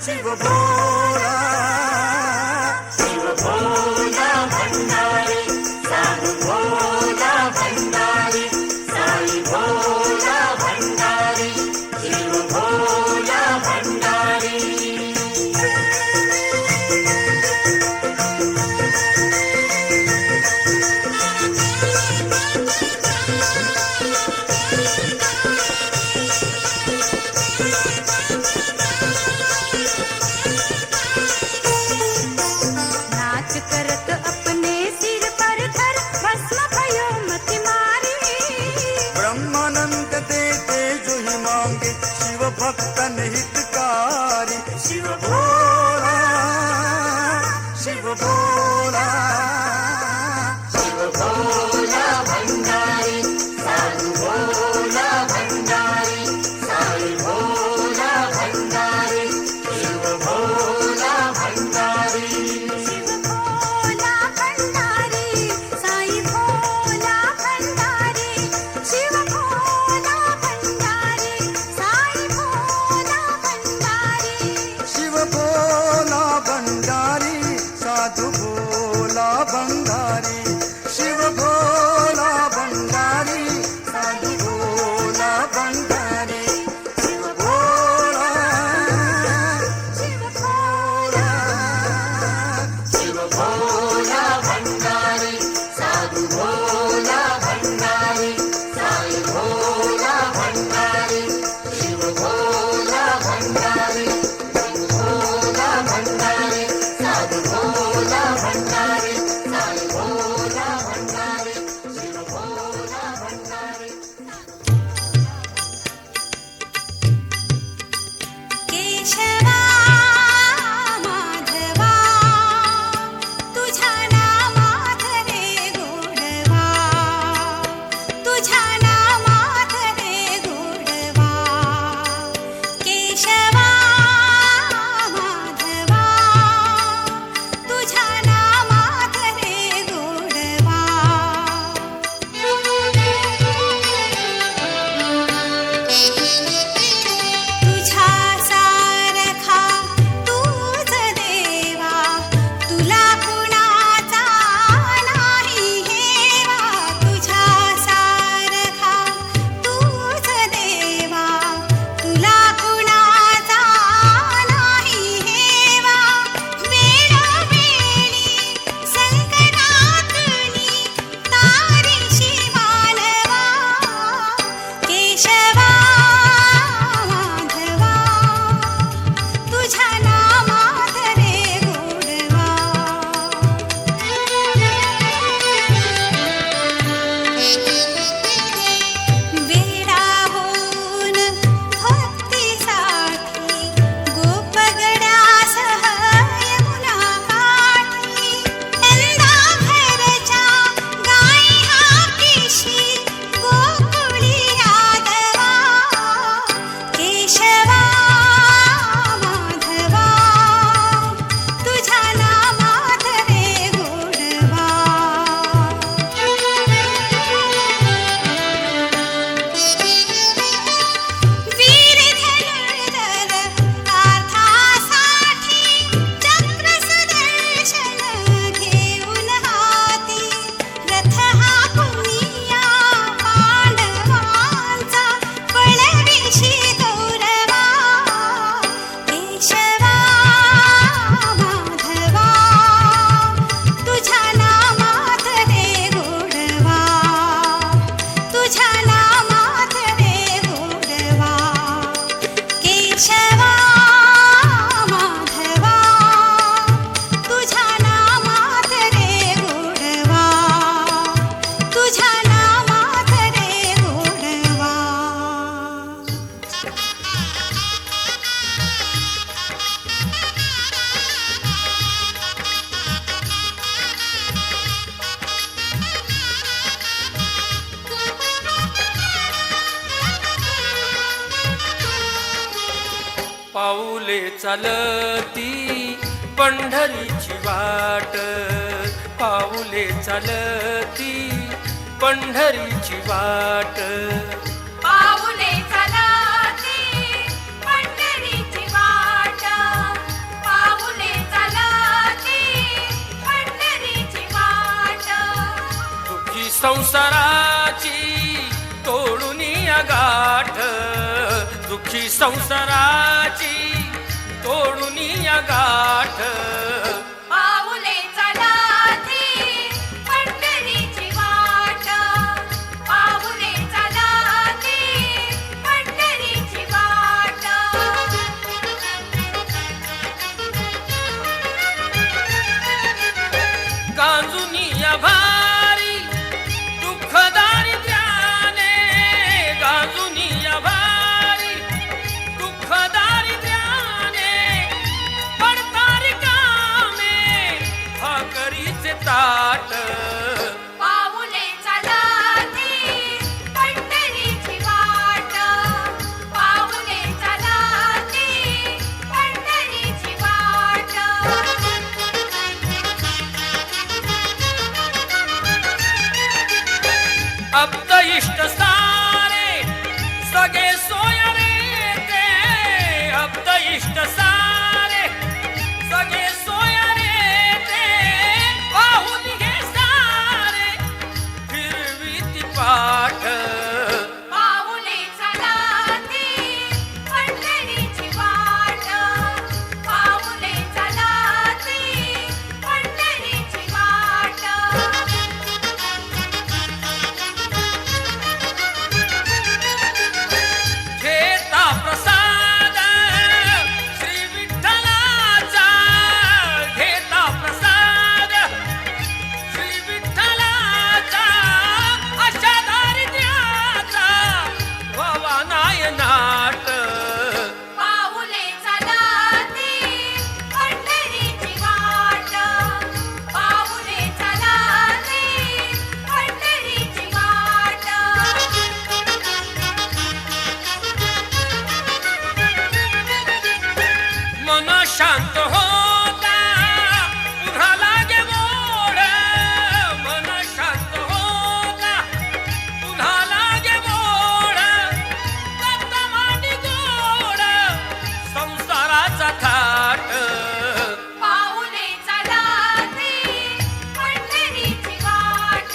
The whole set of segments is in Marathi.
शिव भोला शिव भोला भंडारी साधु भोला भंडारी साई भोला भंडारी शिव भोला भंडारी नाच करत अपने सिर पर धर भस्म भयो मति मारी ब्रह्मानंद देते जो ही मांगे शिव भक्तन हितकारी शिव भोला शिव भोला शिव भोला भंडारी साधु भोला भंडारी साई भोला भंडारी शिव भोला भंडारी शिव भोला भंडारी साई भोला भंडारी शिव भोला भंडारी साई भोला भंडारी शिव भोला भंडारी साधु भोला भंडारी शिव भोला भंडारी साधु भोला भंडारी शिव भोला शिव भोला शिव भोला भंडारी साधु भोला भंडारी साई भोला भंडारी शिव भोला भंडारी शिव भोला भंडारी साधु भोला भंडारी साई भोला भंडारी शिव भोला भंडारी केशवा माधवा तुझ्या नामात रे गोडवा तुझ्या नामात रे गोडवा केशवा माधवा तुझ्या नामात रे गोडवा तुझ्या सारखा तूच देवा तुला कुणाचा नाही हेवा तुझ्या सारखा तूच देवा तुला कुणाचा नाही हेवा वेळोवेळी संकटातूनी तारीशी मानवा केशवा माधवा तुझ्या नामात रे गोडवा वेडा होऊन भक्तीसाठी गोपगड्यासह यमुना काठी यंदा घरच्या गाई हाकीशी गोकुळी यादवा केशवा माधवा तुझ्या नामात रे गोडवा वीर धनुर्धर पार्थासाठी चक्र सुदर्शन घेऊन हाती रथ हा पुनिया पांडवांचा पळविशी गौरवा केशवा माधवा तुझ्या नामात रे गोडवा तुझ्या नामात रे गोडवा केशवा माधवा तुझ्या नामात रे गोडवा तुझ्या नामात रे गोडवा पाऊले चालती पंढरीची वाट पाऊले चालती पंढरीची वाट पाऊले चालती पंढरीची वाट संसाराची तोडून या गाठ, दुःखी संसाराची तोडून या गाठ. पाऊले चलाती पंढरीची वाट, पाऊले चलाती पंढरीची वाट. गांजुनी या भारी दुःख दारिद्र्याने, गांजुनी या भारी दुःख दारिद्र्याने, पडतारी कामे भाकरीचे ताट. पाऊले चलाती पंढरीची वाट, पाऊले चलाती पंढरीची वाट. अब्द इष्ट सारे सगळे सोय रे ते, अब्द इष्ट सारे सगळे सोय रे ते, पाहून घे सारे फिरवीती पाठ. पाऊले चलाती पंढरीची वाट, पाऊले चलाती पंढरीची वाट. घेता प्रसाद श्री विठ्ठलाचा, घेता प्रसाद श्री विठ्ठलाचा, अशा दारिद्र्याचा व्हावा नाय नाट. पाऊले चलाती पंढरीची वाट, पाऊले चलाती पंढरीची वाट. मन शांत होता पुन्हा लागे मोड, मन शांत होता पुन्हा लागे मोड. दत्ता मांडी गोड संसाराचा थाट. पाऊले चलाती पंढरीची वाट,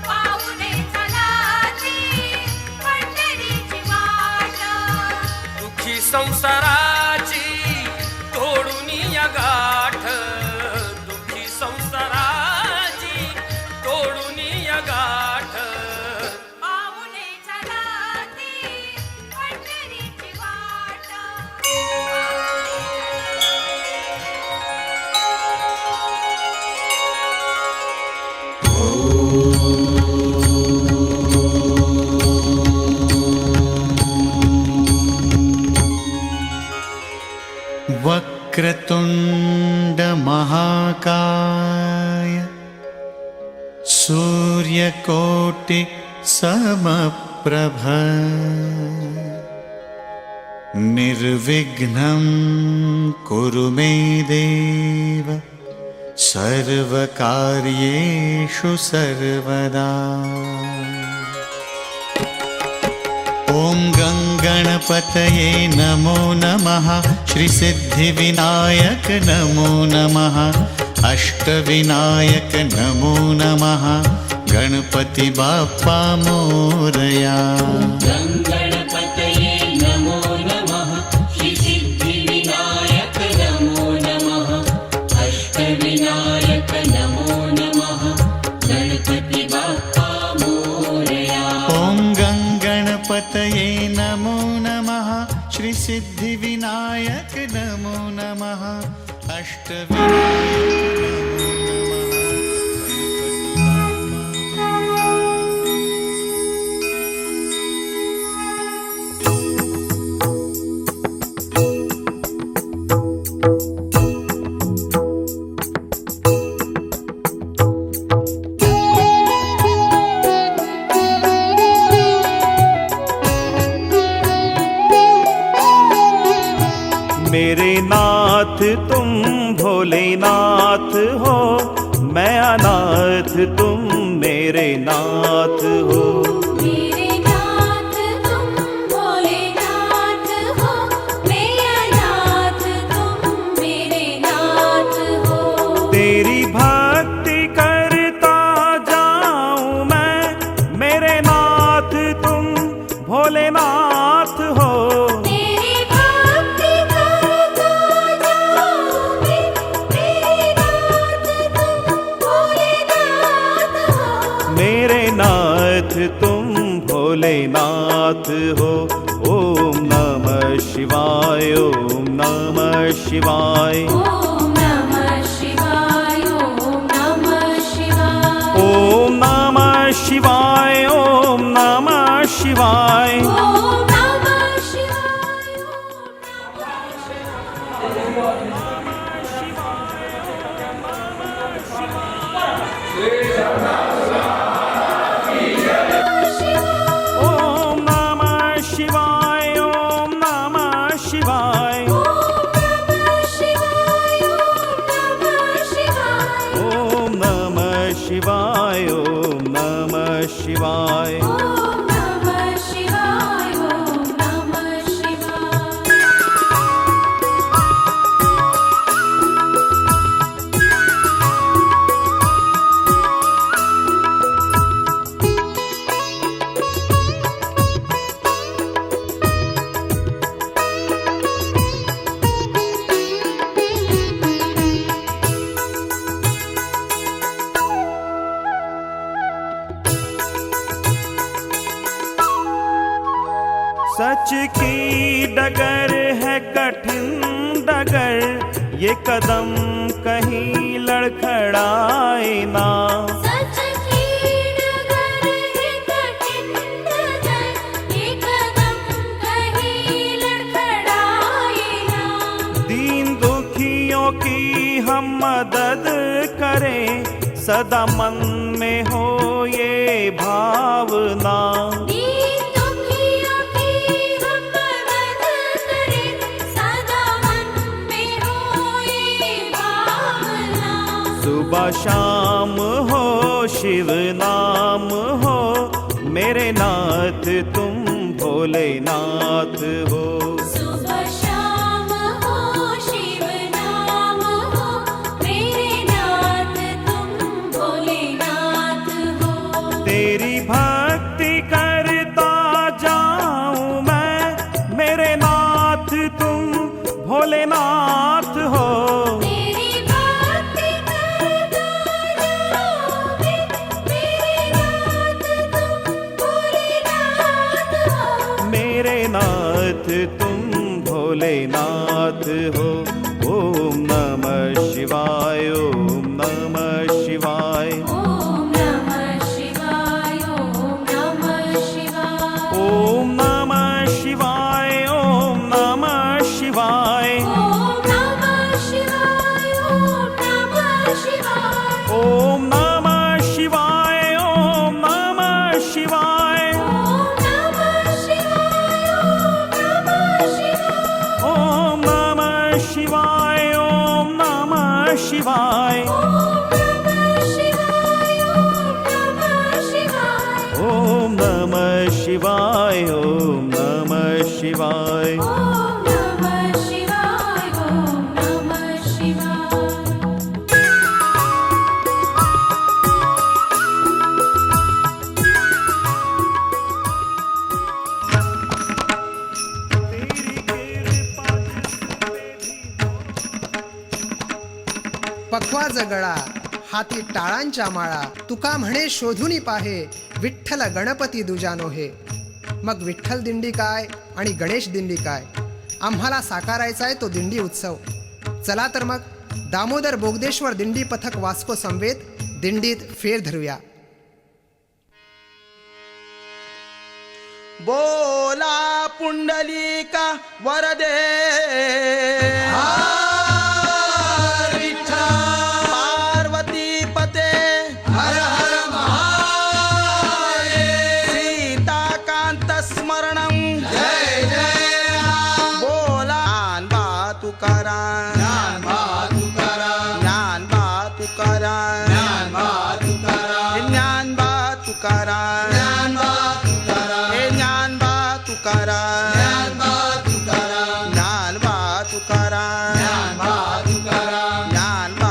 पाऊले चलाती पंढरीची वाट. दुःखी संसाराची तोडून या गाठ, दुःखी संसाराची तोडून या गाठ. पाऊले चलाती पंढरीची वाट. वक्रतुंड महाकाय सूर्यकोटि समप्रभ निर्विघ्नं कुरु मे देव सर्वकार्येषु सर्वदा. ॐ गणपतये नमो नमः, श्रीसिद्धिविनायक नमो नमः, अष्टविनायक नमो नमः, गणपति बाप्पा मोरया. गणपतये नमो नमः, श्रीसिद्धिविनायक नमो नमः, अष्टविनायक नमो नमः, गणपति बाप्पा मोरया. ॐ गणपतये नमो नमः, श्रीसिद्धिविनायक नमो नमः, अष्टविनायक नमो मेरे नाथ तुम भोलेनाथ हो, मैं अनाथ तुम मेरे नाथ हो. मेरे नाथ तुम भोलेनाथ हो, मैं अनाथ तुम मेरे नाथ हो. तेरी भक्ति करता जाऊं मैं भोलेनाथ हो। ओम नमः शिवाय, ओम नमः शिवाय, ओम नमः शिवाय, ओम नमः शिवाय, ओम नमः शिवाय, ओम नमः शिवाय। ओम नमः शिवाय, ओम नमः ओम नमः शिवाय, ओम नमः शिवाय, ओम नमः शिवाय, ओम नमः शिवाय, ओम नमः शिवाय। ओम नमः शिवाय, ओम नमः शिवाय। सच की डगर है कठिन डगर, ये कदम कहीं लड़खड़ाए ना। सच की डगर है कठिन डगर, ये कदम कहीं लड़खड़ाए ना। दीन दुखियों की हम मदद करें, सदा मन में हो ये भावना। दीन दुखियों की हम मदद करें, सदा मन में हो ये भावना। सुबह शाम हो शिव नाम हो, मेरे नाथ तुम भोलेनाथ हो। सुबह शाम हो शिव नाम हो, मेरे नाथ तुम भोलेनाथ हो। तेरी भक्ति करता जाऊं मैं, मेरे नाथ तुम भोलेनाथ हो। तेरी भक्ति करता जाऊं मैं, मेरे नाथ तुम भोलेनाथ हो। मेरे नाथ तुम भोलेनाथ हो। ओम नमः शिवाय, ओम नमः शिवाय, ओम नमः शिवाय, ओम नमः शिवाय, ओम नमः शिवाय, ओम नमः शिवाय, ओम नमः शिवाय, ओम नमः शिवाय, ओम नमः शिवाय, ओम नमः शिवाय, ओम नमः शिवाय, ओम नमः शिवाय, ओम नमः शिवाय, ओम नमः शिवाय, ओम नमः शिवाय, ओम नमः शिवाय, ओम नमः शिवाय। ओम नमः शिवाय, ओम नमः शिवाय। तेरी कृपा जिस पे भी हो। पखवाज गळा हाती टाळांच्या माळा, तुका म्हणे शोधूनी पाहे, विठ्ठल गणपती दुजानो हे। मग विठ्ठल दिंडी काय आणि गणेश दिंडी काय, आम्हाला साकारायचा आहे तो दिंडी उत्सव। चला तर मग दामोदर बोगदेश्वर दिंडी पथक वास्को समवेत दिंडीत फेर धरूया। बोला पुंडलिका वरदे पार्वती पते हर हर महादेव सीताकांत स्मरणं जय जय बोला ज्ञानबा तुकाराम ज्ञानबा तुकाराम ज्ञानबा तुकाराम ज्ञानबा तुकाराम ज्ञानबा तुकाराम ज्ञानबा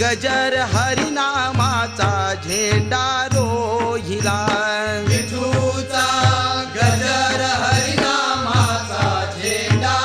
गजर हरिनामाचा झेंडा रोहिला विठूचा गजर हरिनामाचा झेंडा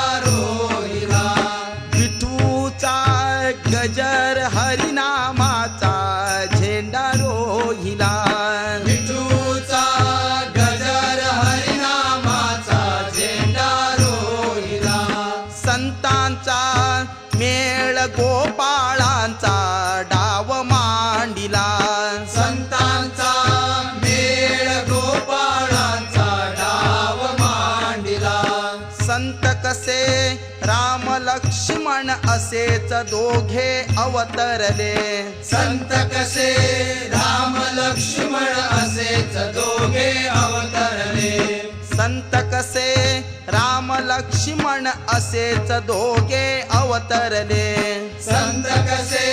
असेच दोघे अवतरले. संत कसे राम लक्ष्मण असेच दोघे अवतरले. संत कसे राम लक्ष्मण असेच दोघे अवतरले. संत कसे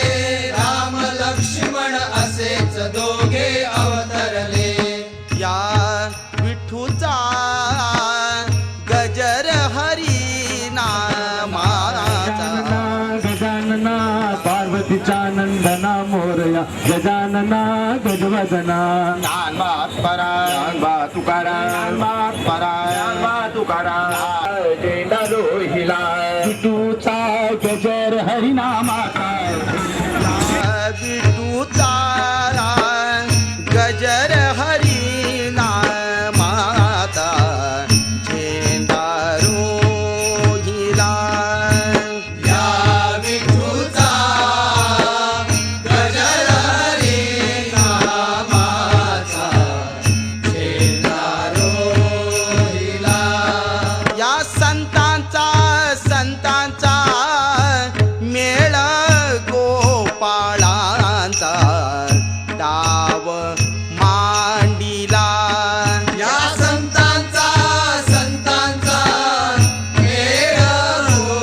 राम लक्ष्मण असेच दोघे अवतरले. या विठूचा गजर हरी नामाचा. गजानना पार्वतीचा नंदना मोरया गजानना गजवदना. ज्ञानबाद परा ज्ञानबा तुकाराम परा तुकाराम जेंडा रोहिला विठूचा गजर हरिनामाचा. विठूचा गजर हरी नामाचा. झेंडा रोहिला या विठूचा गजर हरी नामाचा. झेंडा रोहिला. या संतांचा मेळ गोपाळांचा डाव मांडिला. या संतांचा मेळ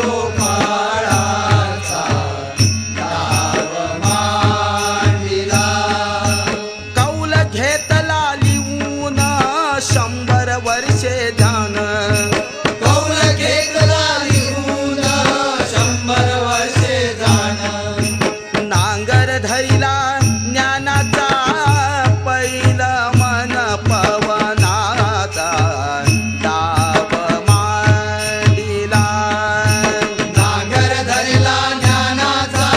गोपाळाचा डाव मांडिला. कौल घेतला लिहून 100 वर्षे ध्यान. कौल घेतला लिहून 100 वर्षे जाण. नांगर धरिला ज्ञानाचा पैल मन पवनाचा डाव मांडिला. नागर धरला ज्ञानाचा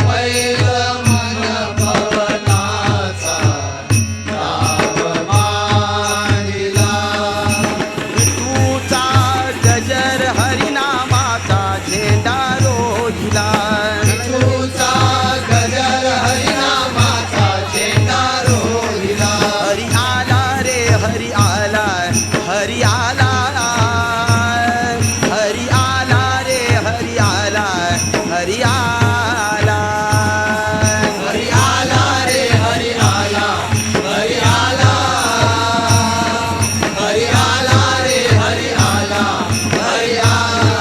पैल मन पवनाचा डाव मांडिला. विठूचा गजर हरिनामाचा झेंडा रोहिला. विठूचा गजर हरिनामाचा झेंडा रोहिला. हरी आला रे हरी आला. हरी आला. हरी आला रे हरी आला. हरी आला. हरी आला रे हरी आला. हरी आला. हरी आला रे हरी आला. हरी आला.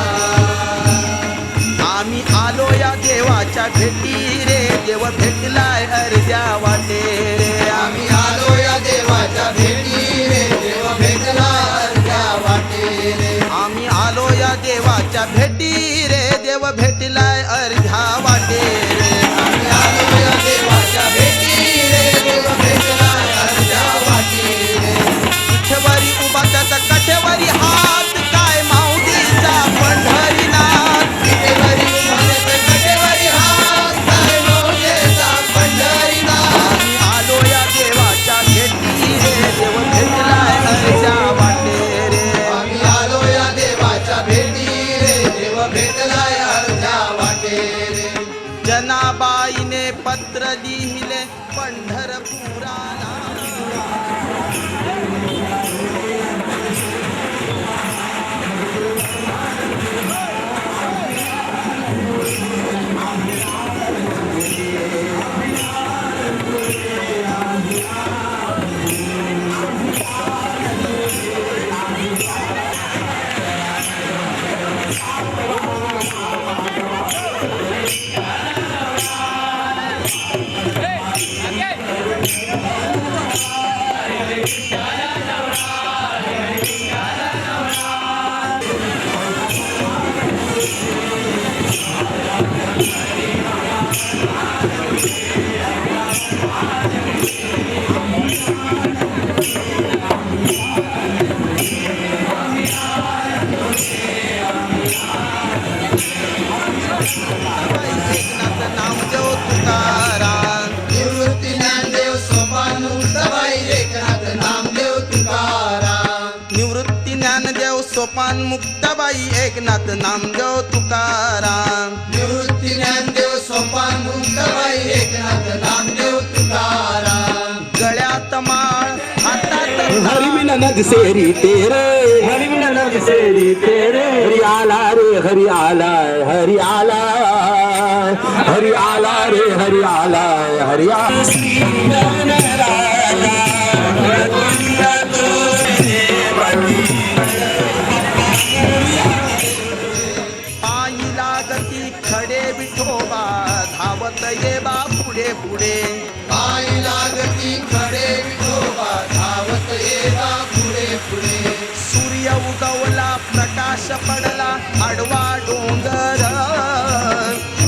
आम्ही आलो या देवाच्या भेटी रे. देव भेटलाय अर्ध्या वाटे रे. आम्ही आलो या देवाच्या भेटी रे. देव भेटला अर्ध्या वाटे रे. आम्ही आलो या देवाच्या भेटी रे. देव भेटलाय अर्ध्या वाटे रे. आम्ही आलो या देवाच्या भेटी रे. देव भेटला अर्ध्या वाटे रे. कठेवरी उभा त्याचा कठेवरी हात काय माऊलीचा पंढरीनाथ. कटेवरी उभारत कटेवरी हात काय मौजेचा पंढरीनाथ. आम्ही आलो या देवाच्या भेटी रे. देव भेटलाय अर्ध्या वाटे रे. आम्ही आलो या देवाच्या भेटी रे. देव भेटलाय अर्ध्या वाटे रे. जनाबाईने पत्र लिहिले पंढरपुराला. सोपान मुक्ताबाई एकनाथ नामदेव तुकाराम. निवृत्ती ज्ञानदेव सोपान मुक्ताबाई एकनाथ नामदेव तुकाराम. गळ्यात माळ हातात हरिविना मिलन दिसेरी तेरे, हरि मिलन दिसेरी तेरे, हरि आला रे हरि आला, हरि आला, हरि आला रे हरि आला, हरि पायी लागती खडे विठोबा धावत ये बा पुढे पुढे, पायी लागती खडे विठोबा धावत येता पुढे पुढे. सूर्य उगवला प्रकाश पडला आडवा डोंगर,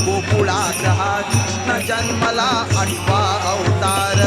गोकुळात हा कृष्ण जन्मला आठवा अवतार.